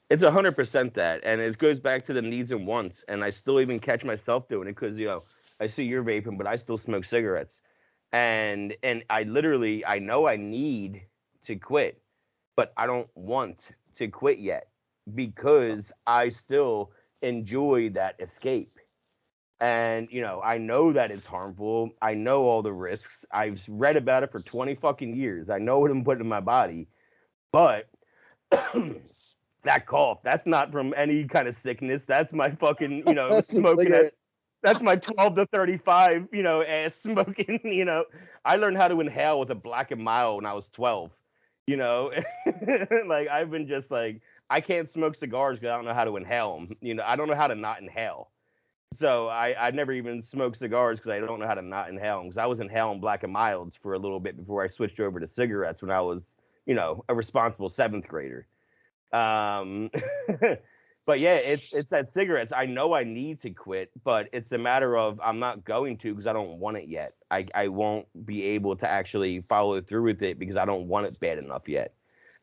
It's 100% that, and it goes back to the needs and wants. And I still even catch myself doing it because, you know, I see you're vaping, but I still smoke cigarettes. And I know I need to quit, but I don't want to quit yet because I still enjoy that escape. And you know, I know that it's harmful. I know all the risks. I've read about it for 20 fucking years. I know what I'm putting in my body, but that cough, that's not from any kind of sickness. That's my fucking, you know, That's the smoking at cigarette. that's my 12 to 35, you know, ass smoking, you know. I learned how to inhale with a Black and Mild when I was 12, you know. Like I've been just like I can't smoke cigars because I don't know how to inhale them. You know, I don't know how to not inhale. So I never even smoked cigars because I don't know how to not inhale them. Because I was inhaling Black and Milds for a little bit before I switched over to cigarettes when I was, you know, a responsible seventh grader. But yeah, it's that cigarettes. I know I need to quit, but it's a matter of I'm not going to because I don't want it yet. I won't be able to actually follow through with it because I don't want it bad enough yet.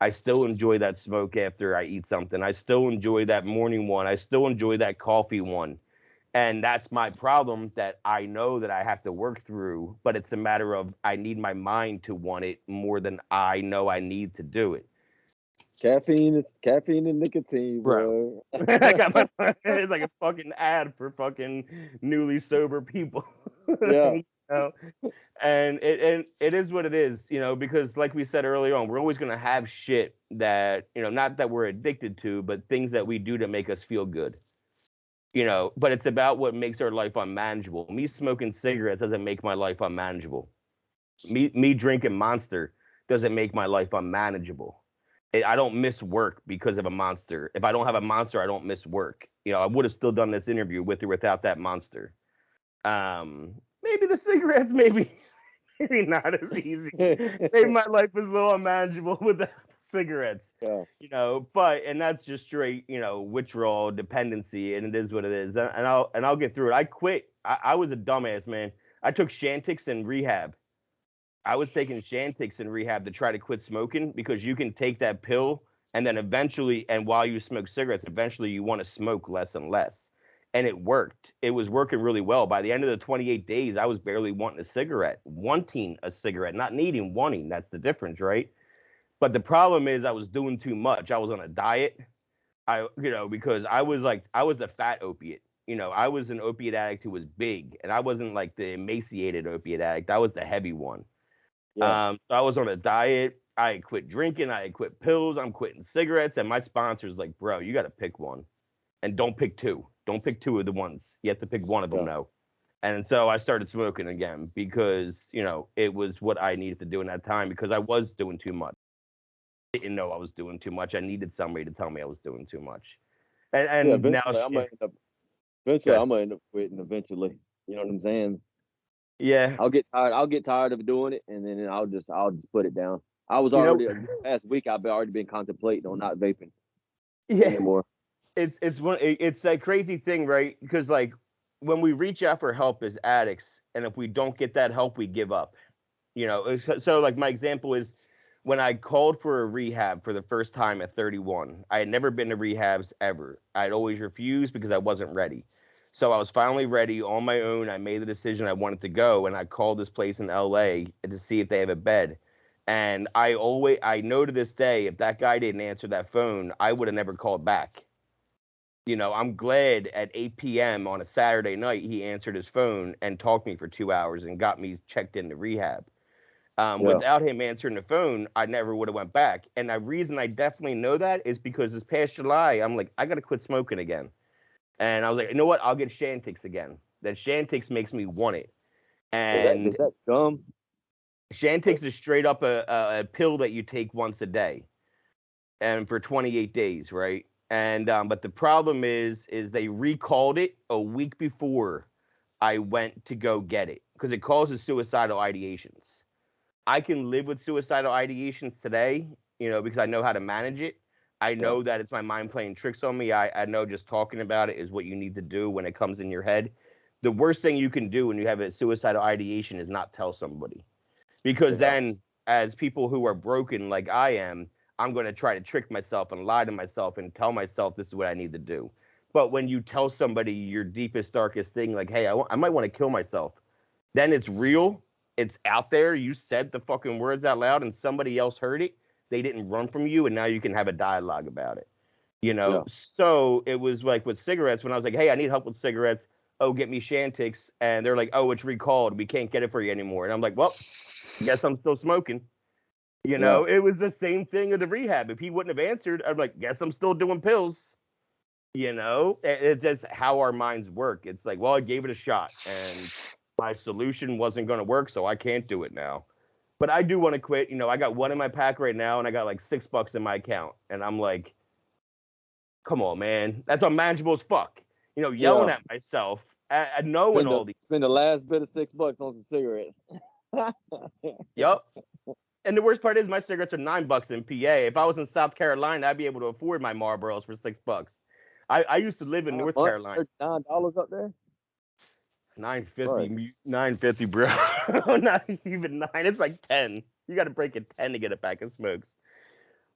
I still enjoy that smoke after I eat something. I still enjoy that morning one. I still enjoy that coffee one. And that's my problem that I know that I have to work through, but it's a matter of I need my mind to want it more than I know I need to do it. Caffeine and nicotine, bro. I got my it's like a fucking ad for fucking newly sober people. Yeah. You know? And it is what it is, you know, because like we said earlier on, we're always gonna have shit that, you know, not that we're addicted to, but things that we do to make us feel good. You know, but it's about what makes our life unmanageable. Me smoking cigarettes doesn't make my life unmanageable. Me drinking Monster doesn't make my life unmanageable. I don't miss work because of a Monster. If I don't have a Monster, I don't miss work. You know, I would have still done this interview with or without that Monster. Maybe the cigarettes, maybe not as easy. Maybe my life was a little unmanageable with the cigarettes. Yeah. You know, and that's just straight, you know, withdrawal dependency, and it is what it is. And I'll get through it. I quit. I was a dumbass, man. I took Chantix in rehab. I was taking Chantix in rehab to try to quit smoking because you can take that pill and then eventually, and while you smoke cigarettes, eventually you want to smoke less and less. And it worked. It was working really well. By the end of the 28 days, I was barely wanting a cigarette, not needing, wanting. That's the difference, right? But the problem is I was doing too much. I was on a diet. Because I was a fat opiate. You know, I was an opiate addict who was big, and I wasn't like the emaciated opiate addict. I was the heavy one. Yeah. So I was on a diet. I had quit drinking. I had quit pills. I'm quitting cigarettes. And my sponsor's like, bro, you got to pick one. And don't pick two. Don't pick two of the ones. You have to pick one of them now. And so I started smoking again because, you know, it was what I needed to do in that time because I was doing too much. I didn't know I was doing too much. I needed somebody to tell me I was doing too much. And eventually, now I'm gonna end up quitting eventually. You know what I'm saying? Yeah. I'll get tired of doing it, and then I'll just put it down. I was last week. I've already been contemplating on not vaping anymore. It's that crazy thing, right? Because like when we reach out for help as addicts, and if we don't get that help, we give up. You know, so like my example is when I called for a rehab for the first time at 31. I had never been to rehabs ever. I'd always refused because I wasn't ready. So I was finally ready on my own. I made the decision I wanted to go, and I called this place in LA to see if they have a bed. And I know to this day, if that guy didn't answer that phone, I would have never called back. You know, I'm glad at 8 p.m. on a Saturday night, he answered his phone and talked to me for 2 hours and got me checked into rehab. Without him answering the phone, I never would have went back. And the reason I definitely know that is because this past July, I'm like, I got to quit smoking again. And I was like, you know what? I'll get Chantix again. That Chantix makes me want it. And is that dumb? Chantix is straight up a pill that you take once a day, and for 28 days, right? And but the problem is they recalled it a week before I went to go get it because it causes suicidal ideations. I can live with suicidal ideations today, you know, because I know how to manage it. I know that it's my mind playing tricks on me. I know just talking about it is what you need to do when it comes in your head. The worst thing you can do when you have a suicidal ideation is not tell somebody. Because then, as people who are broken like I am, I'm going to try to trick myself and lie to myself and tell myself this is what I need to do. But when you tell somebody your deepest, darkest thing, like, hey, I might want to kill myself, then it's real. It's out there. You said the fucking words out loud and somebody else heard it. They didn't run from you, and now you can have a dialogue about it. You know? Yeah. So it was like with cigarettes, when I was like, hey, I need help with cigarettes. Oh, get me Chantix. And they're like, oh, it's recalled. We can't get it for you anymore. And I'm like, well, guess I'm still smoking. You know, it was the same thing with the rehab. If he wouldn't have answered, I'm like, guess I'm still doing pills. You know, it's just how our minds work. It's like, well, I gave it a shot and my solution wasn't going to work, so I can't do it now. But I do want to quit. You know, I got one in my pack right now and I got like $6 in my account. And I'm like, come on, man. That's unmanageable as fuck. You know, yelling at myself, knowing all these. Spend the last bit of $6 on some cigarettes. Yep. And the worst part is my cigarettes are $9 in PA. If I was in South Carolina, I'd be able to afford my Marlboros for $6. I used to live in North Carolina. $9 up there. 950, bro. Not even 9. It's like 10. You got to break a 10 to get a pack of smokes.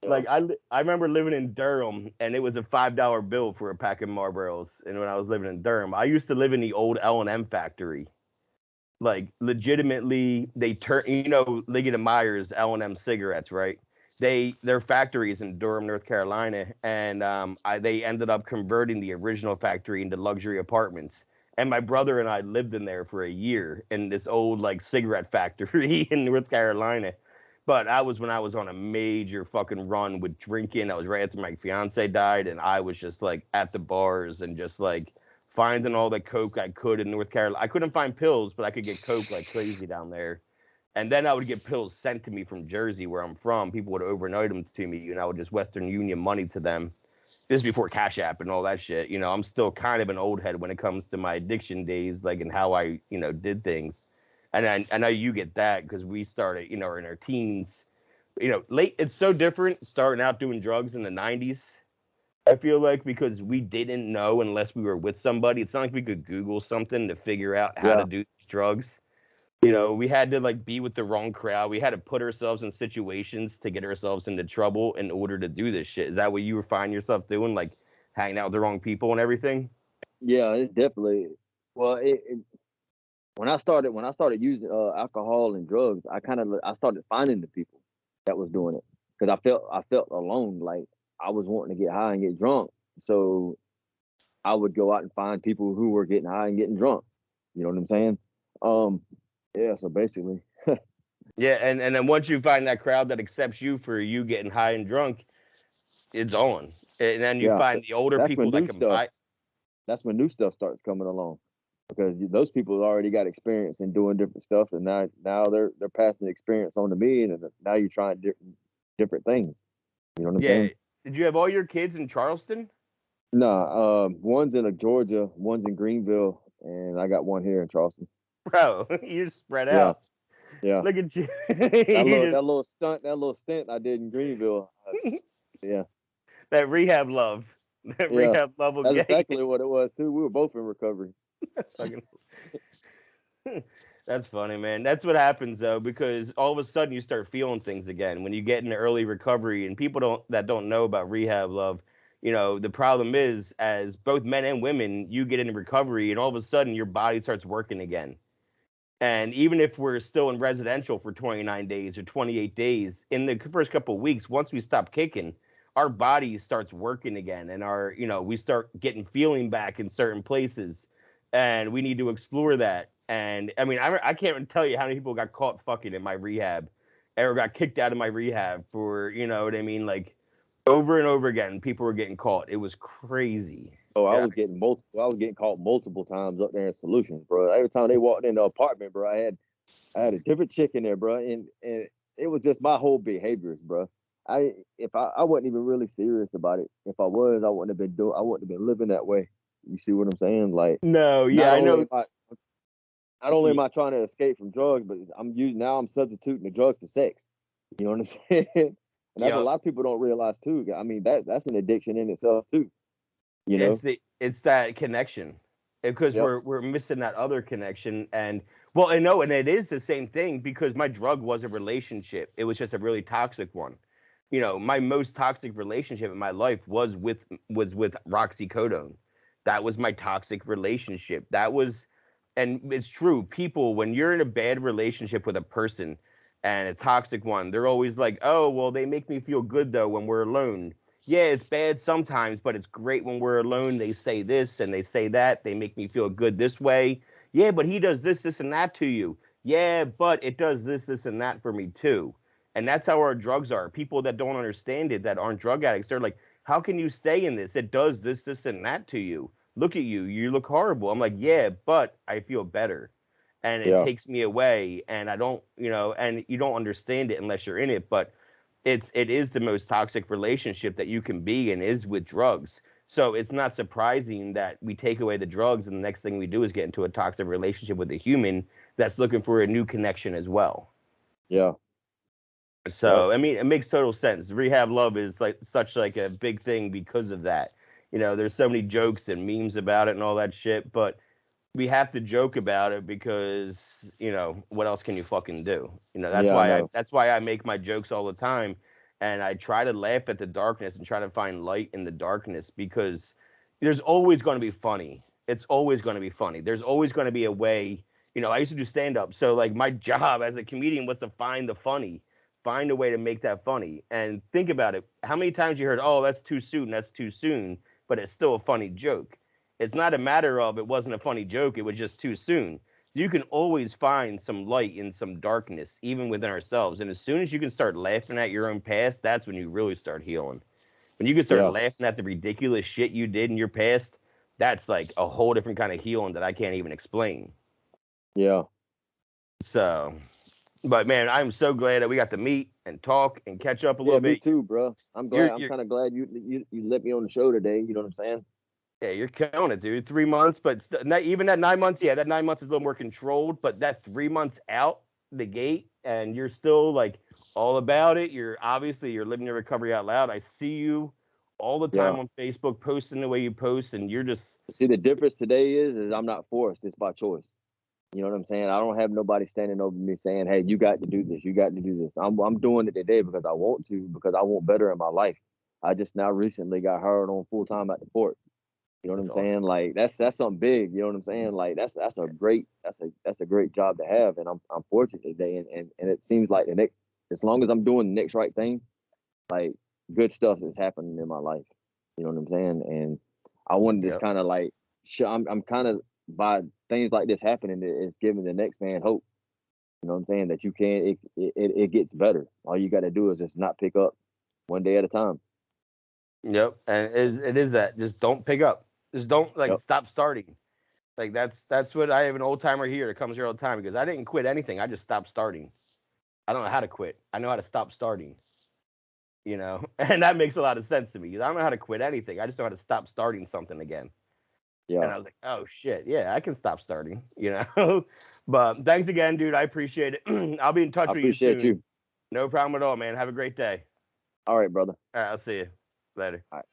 Yeah. Like I remember living in Durham, and it was a $5 bill for a pack of Marlboros. And when I was living in Durham, I used to live in the old L&M factory. Like legitimately, they turn, Liggett and Myers L&M cigarettes, right? Their factory is in Durham, North Carolina, and they ended up converting the original factory into luxury apartments. And my brother and I lived in there for a year in this old like cigarette factory in North Carolina. But I was when I was on a major fucking run with drinking. I was right after my fiance died, and I was just like at the bars and just like finding all the coke I could in North Carolina. I couldn't find pills, but I could get coke like crazy down there. And then I would get pills sent to me from Jersey, where I'm from. People would overnight them to me, and I would just Western Union money to them. This is before Cash App and all that shit. I'm still kind of an old head when it comes to my addiction days, like, and how I, did things. And I know you get that because we started, in our teens, late. It's so different starting out doing drugs in the 90s. I feel like because we didn't know unless we were with somebody. It's not like we could Google something to figure out how to do drugs. We had to like be with the wrong crowd. We had to put ourselves in situations to get ourselves into trouble in order to do this shit. Is that what you were finding yourself doing? Like hanging out with the wrong people and everything? Yeah, it definitely. Well, when I started using alcohol and drugs, I started finding the people that was doing it because I felt alone. Like I was wanting to get high and get drunk, so I would go out and find people who were getting high and getting drunk. You know what I'm saying? Yeah. So basically, Yeah, and then once you find that crowd that accepts you for you getting high and drunk, it's on. And then you find the older people that can buy. That's when new stuff starts coming along because those people already got experience in doing different stuff, and now they're passing the experience on to me, and now you're trying different things. You know what I'm saying? Did you have all your kids in Charleston? Nah, one's in Georgia, one's in Greenville, and I got one here in Charleston. Bro, you're spread out. Yeah. Look at you. That little stint I did in Greenville. Yeah. That rehab love. Rehab love will That's get exactly what it was too. We were both in recovery. That's fucking. That's funny, man. That's what happens though, because all of a sudden you start feeling things again when you get into early recovery, and people don't know about rehab love. The problem is, as both men and women, you get into recovery, and all of a sudden your body starts working again. And even if we're still in residential for 29 days or 28 days, in the first couple of weeks, once we stop kicking, our body starts working again, and we start getting feeling back in certain places, and we need to explore that. And I mean, I can't even tell you how many people got caught fucking in my rehab, or got kicked out of my rehab for, what I mean, like over and over again, people were getting caught. It was crazy. Oh, I was getting caught multiple times up there in Solutions, bro. Every time they walked in the apartment, bro, I had a different chick in there, bro, and it was just my whole behaviors, bro. I wasn't even really serious about it. If I was, I wouldn't have been living that way. You see what I'm saying? Like, no, yeah, I know. Not only am I trying to escape from drugs, but I'm substituting the drugs for sex. You know what I'm saying? And that's a lot of people don't realize too. I mean, that's an addiction in itself too. It's that connection, because we're missing that other connection. And well, I know, and it is the same thing, because my drug was a relationship. It was just a really toxic one. My most toxic relationship in my life was with roxycodone. That was my toxic relationship. And it's true. People, when you're in a bad relationship with a person, and a toxic one, they're always like, oh, well, they make me feel good though when we're alone. Yeah, it's bad sometimes, but it's great when we're alone. They say this and they say that. They make me feel good this way. Yeah, but he does this, this, and that to you. Yeah, but it does this, this, and that for me too. And that's how our drugs are. People that don't understand it, that aren't drug addicts, they're like, how can you stay in this? It does this, this, and that to you. Look at you. You look horrible. I'm like, yeah, but I feel better. And it takes me away. And I don't, and you don't understand it unless you're in it. But it is the most toxic relationship that you can be in, is with drugs. So it's not surprising that we take away the drugs, and the next thing we do is get into a toxic relationship with a human that's looking for a new connection as well. Yeah. So I mean, it makes total sense. Rehab love is like such like a big thing because of that. You know, there's so many jokes and memes about it and all that shit, but we have to joke about it because, you know, what else can you fucking do? You know, Yeah, I know. that's why I make my jokes all the time, and I try to laugh at the darkness and try to find light in the darkness, because there's always going to be funny. It's always going to be funny. There's always going to be a way. You know, I used to do stand up, so like my job as a comedian was to find the funny, find a way to make that funny. And think about it. How many times you heard, "Oh, that's too soon. That's too soon," but it's still a funny joke. It's not a matter of it wasn't a funny joke, it was just too soon. You can always find some light in some darkness, even within ourselves. And as soon as you can start laughing at your own past, that's when you really start healing. When you can start laughing at the ridiculous shit you did in your past, that's like a whole different kind of healing that I can't even explain. Yeah. So, but man, I'm so glad that we got to meet and talk and catch up a little bit. Me too, bro. I'm kind of glad you let me on the show today. You know what I'm saying? Yeah, you're killing it, dude. 3 months, but not even that 9 months. Yeah, that 9 months is a little more controlled, but that 3 months out the gate, and you're still like all about it. You're living your recovery out loud. I see you all the time on Facebook posting the way you post, and you're just see, the difference today is I'm not forced. It's by choice. You know what I'm saying? I don't have nobody standing over me saying, "Hey, you got to do this. You got to do this." I'm doing it today because I want to, because I want better in my life. I just now recently got hired on full time at the port. You know what I'm saying? Like that's something big. You know what I'm saying? Like that's a great job to have, and I'm fortunate today. And it seems like the next, as long as I'm doing the next right thing, like good stuff is happening in my life. You know what I'm saying? And I wanted to kind of like I'm kind of, by things like this happening, it's giving the next man hope. You know what I'm saying? That you can, it gets better. All you got to do is just not pick up, one day at a time. Yep, and it is that. Just don't pick up. Just don't stop starting. Like that's what I have an old timer here that comes here all the time, because I didn't quit anything. I just stopped starting. I don't know how to quit. I know how to stop starting. You know, and that makes a lot of sense to me, because I don't know how to quit anything. I just know how to stop starting something again. Yeah. And I was like, oh shit, yeah, I can stop starting. You know, but thanks again, dude. I appreciate it. I'll be in touch with you soon. Appreciate you. No problem at all, man. Have a great day. All right, brother. All right, I'll see you later. All right.